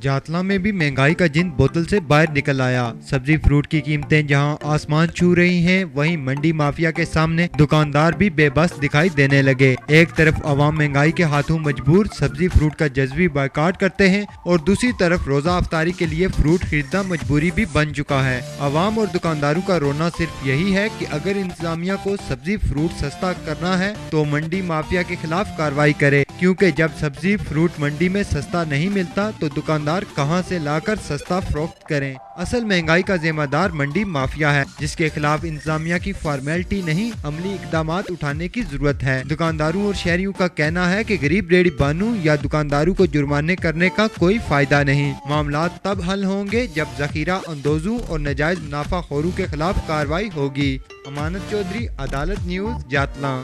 जातला में भी महंगाई का जिन बोतल से बाहर निकल आया। सब्जी फ्रूट की कीमतें जहां आसमान छू रही हैं, वहीं मंडी माफिया के सामने दुकानदार भी बेबस दिखाई देने लगे। एक तरफ अवाम महंगाई के हाथों मजबूर सब्जी फ्रूट का जज्बी बायकॉट करते हैं और दूसरी तरफ रोजा अफ्तारी के लिए फ्रूट खरीदना मजबूरी भी बन चुका है। अवाम और दुकानदारों का रोना सिर्फ यही है कि अगर इंतजामिया को सब्जी फ्रूट सस्ता करना है तो मंडी माफिया के खिलाफ कार्रवाई करे, क्योंकि जब सब्जी फ्रूट मंडी में सस्ता नहीं मिलता तो दुकानदार कहां से लाकर सस्ता फरोख्त करें। असल महंगाई का जिम्मेदार मंडी माफिया है, जिसके खिलाफ इंतजामिया की फॉर्मेलिटी नहीं, अमली इकदामात उठाने की जरूरत है। दुकानदारों और शहरियों का कहना है कि गरीब रेहड़ी बानू या दुकानदारों को जुर्माने करने का कोई फायदा नहीं। मामला तब हल होंगे जब जखीरा अंदोजों और नाजायज मुनाफाखोरों के खिलाफ कार्रवाई होगी। अमानत चौधरी, अदालत न्यूज, जातला।